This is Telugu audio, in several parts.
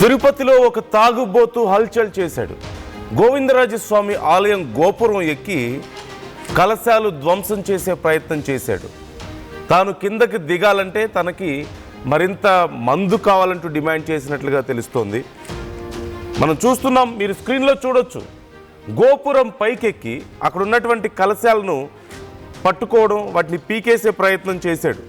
తిరుపతిలో ఒక తాగుబోతు హల్చల్ చేశాడు. గోవిందరాజస్వామి ఆలయం గోపురం ఎక్కి కలశాలు ధ్వంసం చేసే ప్రయత్నం చేశాడు. తాను కిందకి దిగాలంటే తనకి మరింత మందు కావాలంటూ డిమాండ్ చేసినట్లుగా తెలుస్తోంది. మనం చూస్తున్నాం, మీరు స్క్రీన్లో చూడొచ్చు. గోపురం పైకెక్కి అక్కడ ఉన్నటువంటి కలశాలను పట్టుకోవడం, వాటిని పీకేసే ప్రయత్నం చేశాడు.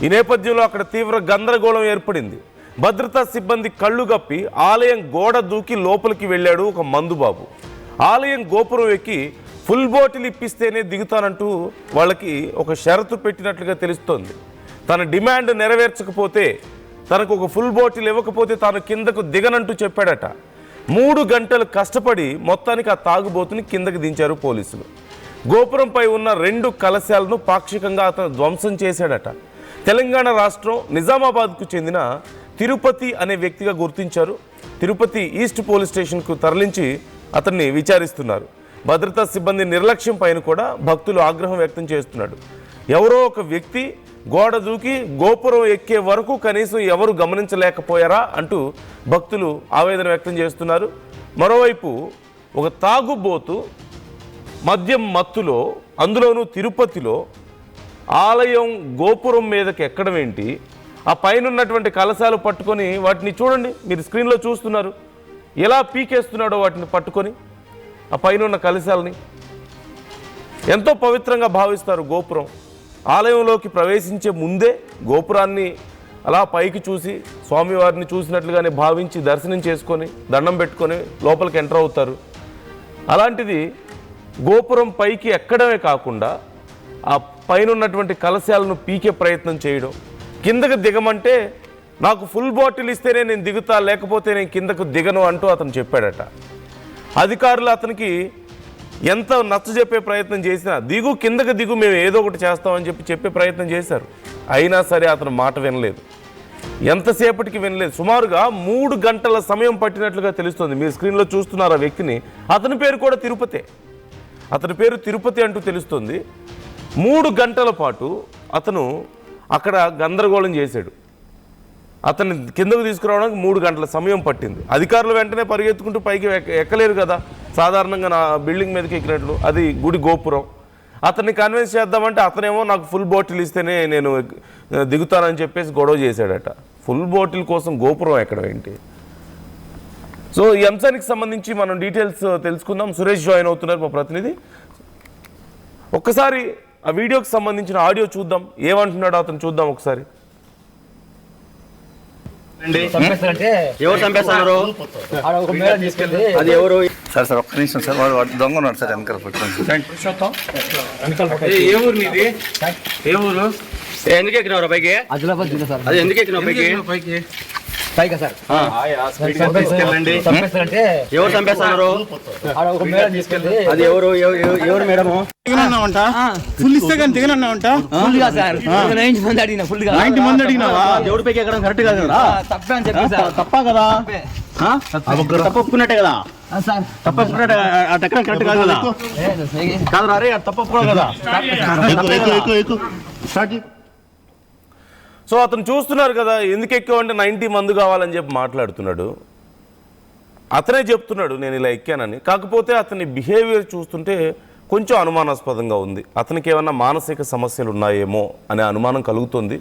ఈ నేపథ్యంలో అక్కడ తీవ్ర గందరగోళం ఏర్పడింది. భద్రతా సిబ్బంది కళ్ళు గప్పి ఆలయం గోడ దూకి లోపలికి వెళ్ళాడు ఒక మందుబాబు. ఆలయం గోపురం ఎక్కి ఫుల్ బాటిల్ ఇప్పిస్తేనే దిగుతానంటూ వాళ్ళకి ఒక షరతు పెట్టినట్లుగా తెలుస్తోంది. తన డిమాండ్ నెరవేర్చకపోతే, తనకు ఒక ఫుల్ బాటిల్ ఇవ్వకపోతే తాను కిందకు దిగనంటూ చెప్పాడట. 3 గంటలు కష్టపడి మొత్తానికి ఆ తాగుబోతుని కిందకి దించారు పోలీసులు. గోపురంపై ఉన్న 2 కలశాలను పాక్షికంగా అతను ధ్వంసం చేశాడట. తెలంగాణ రాష్ట్రం నిజామాబాద్కు చెందిన తిరుపతి అనే వ్యక్తిగా గుర్తించారు. తిరుపతి ఈస్ట్ పోలీస్ స్టేషన్కు తరలించి అతన్ని విచారిస్తున్నారు. భద్రతా సిబ్బంది నిర్లక్ష్యం పైన కూడా భక్తులు ఆగ్రహం వ్యక్తం చేస్తున్నాడు. ఎవరో ఒక వ్యక్తి గోడ దూకి గోపురం ఎక్కే వరకు కనీసం ఎవరు గమనించలేకపోయారా అంటూ భక్తులు ఆవేదన వ్యక్తం చేస్తున్నారు. మరోవైపు ఒక తాగుబోతు మద్యం మత్తులో, అందులోనూ తిరుపతిలో ఆలయం గోపురం మీదకి ఎక్కడం ఏంటి, ఆ పైన ఉన్నటువంటి కలశాలు పట్టుకొని వాటిని చూడండి, మీరు స్క్రీన్లో చూస్తున్నారు, ఎలా పీకేస్తున్నాడో వాటిని పట్టుకొని ఆ పైన ఉన్న కలశాలని. ఎంతో పవిత్రంగా భావిస్తారు గోపురం. ఆలయంలోకి ప్రవేశించే ముందే గోపురాన్ని అలా పైకి చూసి స్వామివారిని చూసినట్లుగానే భావించి దర్శనం చేసుకొని దండం పెట్టుకొని లోపలికి ఎంటర్ అవుతారు. అలాంటిది గోపురం పైకి ఎక్కడమే కాకుండా ఆ పైన ఉన్నటువంటి కలశాలను పీకే ప్రయత్నం చేయడం, కిందకు దిగమంటే నాకు ఫుల్ బాటిల్ ఇస్తేనే నేను దిగుతా, లేకపోతే నేను కిందకు దిగను అంటూ అతను చెప్పాడట. అధికారులు అతనికి ఎంత నచ్చజెప్పే ప్రయత్నం చేసినా, దిగు కిందకు దిగు, మేము ఏదో ఒకటి చేస్తామని చెప్పే ప్రయత్నం చేశారు. అయినా సరే అతను మాట వినలేదు. ఎంతసేపటికి వినలేదు. సుమారుగా 3 గంటల సమయం పట్టినట్లుగా తెలుస్తుంది. మీరు స్క్రీన్లో చూస్తున్నారు ఆ వ్యక్తిని. అతని పేరు కూడా తిరుపతే. అతని పేరు తిరుపతి అంటూ తెలుస్తుంది. 3 గంటల పాటు అతను అక్కడ గందరగోళం చేశాడు. అతన్ని కిందకు తీసుకురావడానికి 3 గంటల సమయం పట్టింది. అధికారులు వెంటనే పరిగెత్తుకుంటూ పైకి ఎక్కలేరు కదా, సాధారణంగా నా బిల్డింగ్ మీదకి ఎక్కినట్లు. అది గుడి గోపురం. అతన్ని కన్విన్స్ చేద్దామంటే అతనేమో నాకు ఫుల్ బాటిల్ ఇస్తేనే నేను దిగుతానని చెప్పేసి గొడవ చేశాడట. ఫుల్ బాటిల్ కోసం గోపురం ఎక్కడం ఏంటి? సో ఈ అంశానికి సంబంధించి మనం డీటెయిల్స్ తెలుసుకుందాం. సురేష్ జాయిన్ అవుతున్నారు, మా ప్రతినిధి. ఒక్కసారి ఆ వీడియోకి సంబంధించిన ఆడియో చూద్దాం, ఏమంటున్నాడో అతను చూద్దాం ఒకసారి. ఎవరు చంపేస్తున్నారు? అది ఎవరు? సార్ సార్ ఒక్క నిమిషం సార్, వాడు దొంగ ఉన్నాడు సార్ వెనకాల ఏ ఊరు నీది? ఏ ఊరు? ఎందుకు ఎక్కినవరా పైకి? అది ఎందుకు ఎక్కినావు పైకి? ఎవరు చంపేస్తున్నారు? అది ఎవరు? ఎవరు మేడము? ఫుల్ ఇస్తే కానీ దిగనన్నావంట. 90 మంది అడిగినావా? దేవుడి పైకి ఎక్కడం కరెక్ట్ కాదు కదా? తప్ప కదా? తప్పు ఒప్పుకున్నట్టే కదా? తప్పు ఒప్పుకున్నట్టే, అటు ఎక్కడం కరెక్ట్ కాదు కదా? కాదు రా రే, తప్పు ఒప్పుకోవాలి కదా? సో అతను చూస్తున్నారు కదా, ఎందుకు ఎక్కావంటే 90 మంది కావాలని చెప్పి మాట్లాడుతున్నాడు. అతనే చెప్తున్నాడు నేను ఇలా ఎక్కానని. కాకపోతే అతని బిహేవియర్ చూస్తుంటే కొంచెం అనుమానాస్పదంగా ఉంది. అతనికి ఏమన్నా మానసిక సమస్యలు ఉన్నాయేమో అనే అనుమానం కలుగుతుంది.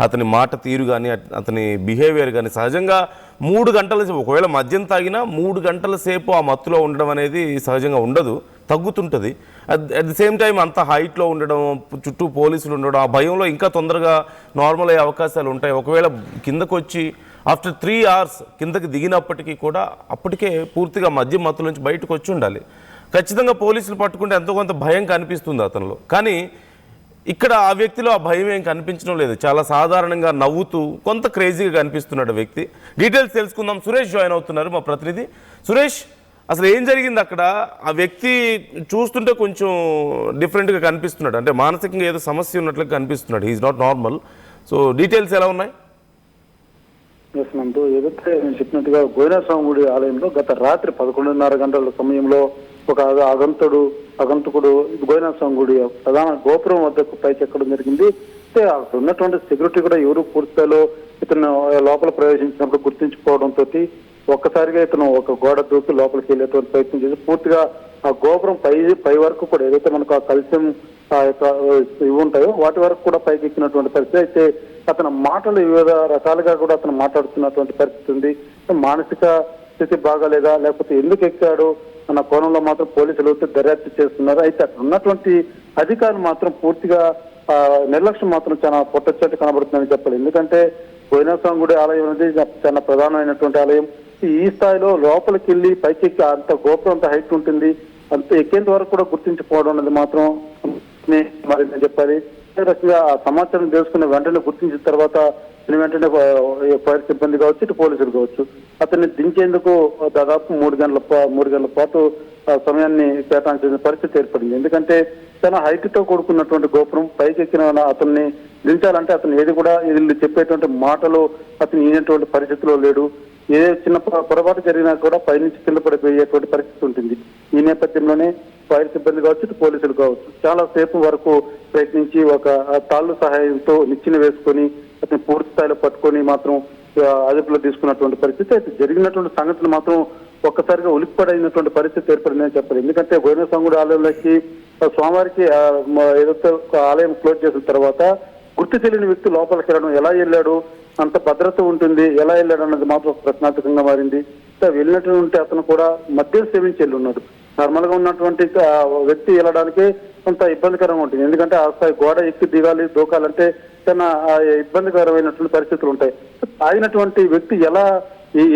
అతని మాట తీరు కానీ అతని బిహేవియర్ కానీ సహజంగా 3 గంటల సేపు, ఒకవేళ మద్యం తాగినా 3 గంటల సేపు ఆ మత్తులో ఉండడం అనేది సహజంగా ఉండదు, తగ్గుతుంటుంది. అట్ ది సేమ్ టైం అంత హైట్లో ఉండడం, చుట్టూ పోలీసులు ఉండడం, ఆ భయంలో ఇంకా తొందరగా నార్మల్ అయ్యే అవకాశాలు ఉంటాయి. ఒకవేళ కిందకు వచ్చి ఆఫ్టర్ 3 అవర్స్ కిందకి దిగినప్పటికీ కూడా అప్పటికే పూర్తిగా మద్యం మత్తుల నుంచి బయటకు వచ్చి ఉండాలి. ఖచ్చితంగా పోలీసులు పట్టుకుంటే ఎంతో కొంత భయం కనిపిస్తుంది అతనిలో. కానీ ఇక్కడ ఆ వ్యక్తిలో ఆ భయం ఏం కనిపించడం లేదు. చాలా సాధారణంగా నవ్వుతూ కొంత క్రేజీగా కనిపిస్తున్నాడు వ్యక్తి. డీటెయిల్స్ తెలుసుకుందాం. సురేష్ జాయిన్ అవుతున్నారు, మా ప్రతినిధి. సురేష్, అసలు ఏం జరిగింది అక్కడ? ఆ వ్యక్తి చూస్తుంటే కొంచెం డిఫరెంట్గా కనిపిస్తున్నాడు, అంటే మానసికంగా ఏదో సమస్య ఉన్నట్లుగా కనిపిస్తున్నాడు. He is not normal. So details ఎలా ఉన్నాయి? ఏదైతే నేను చెప్పినట్టుగా గోవిందస్వామి గుడి ఆలయంలో గత రాత్రి 11:30 గంటల సమయంలో ఒక అగంతకుడు గోవిందస్వామి గుడి ప్రధాన గోపురం వద్దకు పైకి ఎక్కడం జరిగింది. అయితే అక్కడ ఉన్నటువంటి సెక్యూరిటీ కూడా ఎవరు పూర్తిస్థాయిలో ఇతను లోపల ప్రవేశించినప్పుడు గుర్తించుకోవడంతో ఒక్కసారిగా ఇతను ఒక గోడ దూకి లోపలికి వెళ్ళేటువంటి ప్రయత్నం చేసి పూర్తిగా ఆ గోపురం పై వరకు కూడా ఏదైతే మనకు ఆ కల్స్యం ఆ యొక్క ఇవి ఉంటాయో వాటి వరకు కూడా పైకి ఎక్కినటువంటి పరిస్థితి. అయితే అతని మాటలు వివిధ రకాలుగా కూడా అతను మాట్లాడుతున్నటువంటి పరిస్థితి ఉంది. మానసిక స్థితి బాగాలేదా లేకపోతే ఎందుకు ఎక్కాడు అన్న కోణంలో మాత్రం పోలీసులు దర్యాప్తు చేస్తున్నారు. అయితే అక్కడ ఉన్నటువంటి అధికారులు మాత్రం పూర్తిగా నిర్లక్ష్యం మాత్రం చాలా పొట్టొచ్చట్టు కనబడుతుందని చెప్పాలి. ఎందుకంటే గోవిందస్వామి గుడి ఆలయం అనేది చాలా ప్రధానమైనటువంటి ఆలయం. ఈ స్థాయిలో లోపలికి వెళ్ళి పైకి ఎక్కి అంత గోపురం అంత హైట్ ఉంటుంది, అంత ఎక్కేంత వరకు కూడా గుర్తించుకోవడం అనేది మాత్రం మరి నేను చెప్పాలి. అదే రకంగా ఆ సమాచారం తెలుసుకున్న వెంటనే గుర్తించిన తర్వాత వెంటనే ఫైర్ సిబ్బంది కావచ్చు, ఇటు పోలీసులు కావచ్చు, అతన్ని దించేందుకు దాదాపు 3 గంటల పాటు సమయాన్ని కేటాయించిన పరిస్థితి ఏర్పడింది. ఎందుకంటే చాలా హైట్ తో కూడుకున్నటువంటి గోపురం పైకి ఎక్కిన అతన్ని దించాలంటే అతను ఏది కూడా వీళ్ళు చెప్పేటువంటి మాటలు అతను ఈనటువంటి పరిస్థితిలో లేడు. ఏ చిన్న పొరపాటు జరిగినా కూడా పైనుంచి కింద పడిపోయేటువంటి పరిస్థితి ఉంటుంది. ఈ నేపథ్యంలోనే ఫైర్ సిబ్బంది కావచ్చు, ఇటు పోలీసులు కావచ్చు, చాలా సేపు వరకు ప్రయత్నించి ఒక తాళ్ళు సహాయంతో నిచ్చెన వేసుకొని అతను పూర్తి స్థాయిలో పట్టుకొని మాత్రం అదుపులో తీసుకున్నటువంటి పరిస్థితి. అయితే జరిగినటువంటి సంఘటన మాత్రం ఒక్కసారిగా ఉలిక్కిపడైనటువంటి పరిస్థితి ఏర్పడిందని చెప్పాలి. ఎందుకంటే గోవిందస్వామి గుడి ఆలయంలోకి స్వామివారికి ఏదైతే ఆలయం క్లోజ్ చేసిన తర్వాత గుర్తు తెలియని వ్యక్తి లోపలికి వెళ్ళడం, ఎలా వెళ్ళాడు, అంత భద్రత ఉంటుంది, ఎలా వెళ్ళాడు అన్నది మాత్రం ప్రశ్నార్థకంగా మారింది. వెళ్ళినటువంటి అతను కూడా మద్యం సేవించి వెళ్ళి ఉన్నాడు. నార్మల్ గా ఉన్నటువంటి వ్యక్తి వెళ్ళడానికి కొంత ఇబ్బందికరంగా ఉంటుంది. ఎందుకంటే ఆ స్థాయి గోడ ఎక్కి దిగాలి దూకాలంటే చాలా ఇబ్బందికరమైనటువంటి పరిస్థితులు ఉంటాయి. తాగినటువంటి వ్యక్తి ఎలా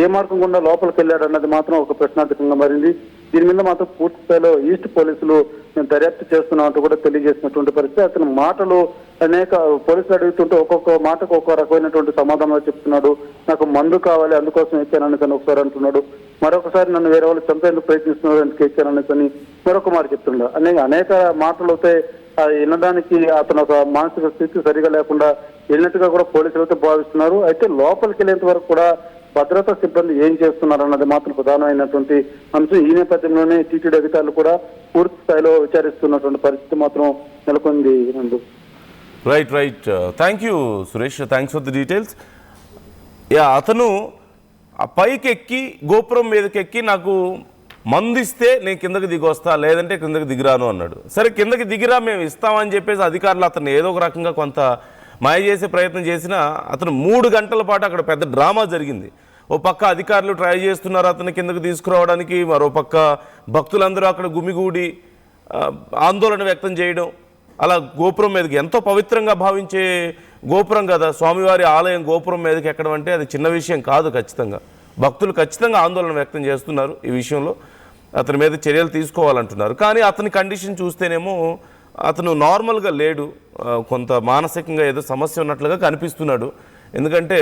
ఏ మార్గం గుండా లోపలికి వెళ్ళాడు అన్నది మాత్రం ఒక ప్రశ్నార్థకంగా మారింది. దీని మీద మాత్రం పూర్తి స్థాయిలో ఈస్ట్ పోలీసులు దర్యాప్తు చేస్తున్నామంటూ కూడా తెలియజేసినటువంటి పరిస్థితి. అతని మాటలు అనేక పోలీసులు అడుగుతుంటే ఒక్కొక్క మాటకు ఒక్కో రకమైనటువంటి సమాధానాలు చెప్తున్నాడు. నాకు మందు కావాలి అందుకోసం ఎక్కానని తను ఒకసారి అంటున్నాడు, మరొకసారి నన్ను వేరే వాళ్ళు చంపేందుకు ప్రయత్నిస్తున్నారు అందుకు ఎక్కానని తని మరొక మాట చెప్తున్నాడు. అనేక మాటలు అయితే వినడానికి అతను ఒక మానసిక స్థితి సరిగా లేకుండా వెళ్ళినట్టుగా కూడా పోలీసులు అయితే భావిస్తున్నారు. అయితే లోపలికి వెళ్ళేంత వరకు కూడా భద్రతా సిబ్బంది ఏం చేస్తున్నారు అన్నది మాత్రం ప్రధానమైనటువంటి అంశం. ఈ నేపథ్యంలోనే టీటీడీ అధికారులు కూడా పూర్తి స్థాయిలో విచారిస్తున్నటువంటి పరిస్థితి మాత్రం నెలకొంది. Right thank you Suresh, thanks for the details. అతను ఆ పైకి ఎక్కి గోపురం మీదకి ఎక్కి నాకు మందిస్తే నేను కిందకి దిగి వస్తా, లేదంటే కిందకి దిగిరాను అన్నాడు. సరే కిందకి దిగిరా మేము ఇస్తామని చెప్పేసి అధికారులు అతను ఏదో ఒక రకంగా కొంత మాయ చేసే ప్రయత్నం చేసినా అతను 3 గంటల పాటు అక్కడ పెద్ద డ్రామా జరిగింది. ఓ పక్క అధికారులు ట్రై చేస్తున్నారు అతను కిందకు తీసుకురావడానికి, మరో పక్క భక్తులందరూ అక్కడ గుమిగూడి ఆందోళన వ్యక్తం చేయడం. అలా గోపురం మీదకి ఎంతో పవిత్రంగా భావించే గోపురం కదా స్వామివారి ఆలయం, గోపురం మీదకి ఎక్కడం అంటే అది చిన్న విషయం కాదు. ఖచ్చితంగా భక్తులు ఖచ్చితంగా ఆందోళన వ్యక్తం చేస్తున్నారు ఈ విషయంలో. అతని మీద చర్యలు తీసుకోవాలంటున్నారు. కానీ అతని కండిషన్ చూస్తేనేమో అతను నార్మల్గా లేడు, కొంత మానసికంగా ఏదో సమస్య ఉన్నట్లుగా కనిపిస్తున్నాడు. ఎందుకంటే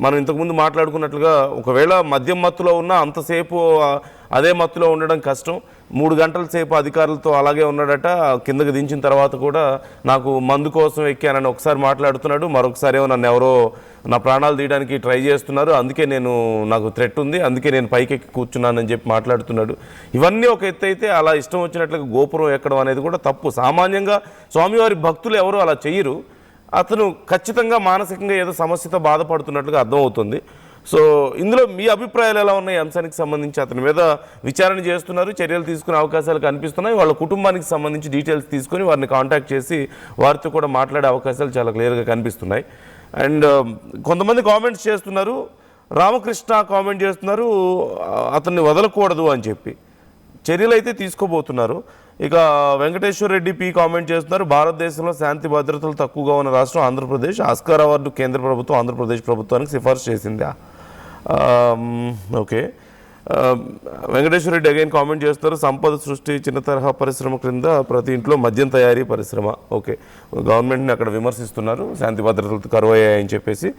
మనం ఇంతకుముందు మాట్లాడుకున్నట్లుగా ఒకవేళ మద్యం మత్తులో ఉన్నా అంతసేపు అదే మత్తులో ఉండడం కష్టం. 3 గంటల సేపు అధికారులతో అలాగే ఉన్నాడట. కిందకి దించిన తర్వాత కూడా నాకు మందు కోసం ఎక్కానని ఒకసారి మాట్లాడుతున్నాడు, మరొకసారి ఏమో నన్ను ఎవరో నా ప్రాణాలు తీయడానికి ట్రై చేస్తున్నారు, అందుకే నాకు థ్రెట్ ఉంది, అందుకే నేను పైకి ఎక్కి కూర్చున్నానని చెప్పి మాట్లాడుతున్నాడు. ఇవన్నీ ఒక ఎత్తు అయితే అలా ఇష్టం వచ్చినట్లుగా గోపురం ఎక్కడం అనేది కూడా తప్పు. సామాన్యంగా స్వామివారి భక్తులు ఎవరు అలా చెయ్యరు. అతను ఖచ్చితంగా మానసికంగా ఏదో సమస్యతో బాధపడుతున్నట్లుగా అర్థమవుతుంది. సో ఇందులో మీ అభిప్రాయాలు ఎలా ఉన్నాయి? అంశానికి సంబంధించి అతని మీద విచారణ చేస్తున్నారు, చర్యలు తీసుకునే అవకాశాలు కనిపిస్తున్నాయి. వాళ్ళ కుటుంబానికి సంబంధించి డీటెయిల్స్ తీసుకొని వారిని కాంటాక్ట్ చేసి వారితో కూడా మాట్లాడే అవకాశాలు చాలా క్లియర్గా కనిపిస్తున్నాయి. అండ్ కొంతమంది కామెంట్స్ చేస్తున్నారు, రామకృష్ణ కామెంట్ చేస్తున్నారు అతన్ని వదలకూడదు అని చెప్పి, చర్యలు అయితే తీసుకోబోతున్నారు. ఇక వెంకటేశ్వర రెడ్డి పి కామెంట్ చేస్తున్నారు, భారతదేశంలో శాంతి భద్రతలు తక్కువగా ఉన్న రాష్ట్రం ఆంధ్రప్రదేశ్, ఆస్కార్ అవార్డు కేంద్ర ప్రభుత్వం ఆంధ్రప్రదేశ్ ప్రభుత్వానికి సిఫార్సు చేసిందా? Okay. Venkateswara Reddy again comment చేస్తారు, సంపద సృష్టి చిన్న తరహా పరిశ్రమ క్రింద ప్రతి ఇంట్లో మద్యం తయారీ పరిశ్రమ. ఓకే, గవర్నమెంట్ని అక్కడ విమర్శిస్తున్నారు శాంతి భద్రతలు కరువు అయ్యాయని చెప్పేసి.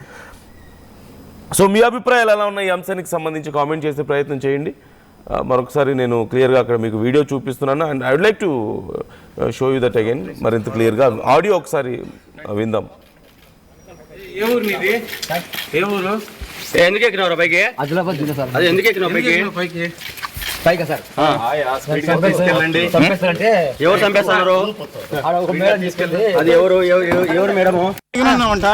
సో మీ అభిప్రాయాలు ఎలా ఉన్నాయి ఈ అంశానికి సంబంధించి కామెంట్ చేసే ప్రయత్నం చేయండి. మరొకసారి నేను క్లియర్గా అక్కడ మీకు వీడియో చూపిస్తున్నాను. And I would like to show you that again మరింత క్లియర్గా. ఆడియో ఒకసారి విందాం. ఏ ఊరు నీది? ఏ ఊరు? ఎందుకు ఎక్కినావు పైకి? ఆదిలాబాద్ జిల్లా సార్. అది ఎందుకు ఎక్కినావు పైకి? పైగా సార్ తీసుకెళ్ళండి. చంపేస్తారంటే ఎవరు చంపేస్తున్నారు? ఆడ ఒక మేడం తీసుకెళ్ళి అది ఎవరు మేడము? దిగనన్నావంట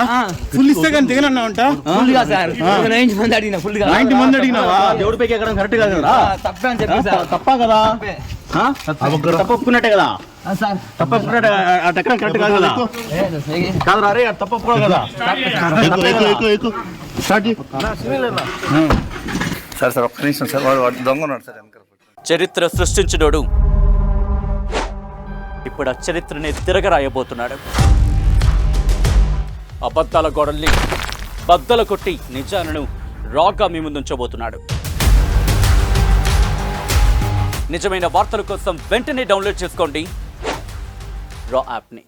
ఫుల్ ఇస్తే కానీ దిగనన్నావంట ఫుల్ గా సార్ 90 మంది అడిగిన ఫుల్ గా 90 మంది అడిగినావా దేవుడి పైకి ఎక్కడం కరెక్ట్ కాదు కదా? తప్పే అని చెప్పి సార్ తప్ప కదా? తప్పు ఒప్పుకున్నట్టే కదా? సార్ తప్పు ఒప్పుకున్నట్టే అటు ఎక్కడం కరెక్ట్ కాదు కదా? కాదు రా రే, అది తప్పు ఒప్పుకోవాలి కదా? సార్ ఒక్క నిమిషం సార్ వాడు దొంగ ఉన్నాడు సార్ వెనకాల. చరిత్ర సృష్టించినోడు ఇప్పుడు ఆ చరిత్రని తిరగరాయబోతున్నాడు. అబద్ధాల గోడల్ని బద్దలు కొట్టి నిజాలను రాగా మీ ముందుంచబోతున్నాడు. నిజమైన వార్తల కోసం వెంటనే డౌన్లోడ్ చేసుకోండి రా యాప్ని.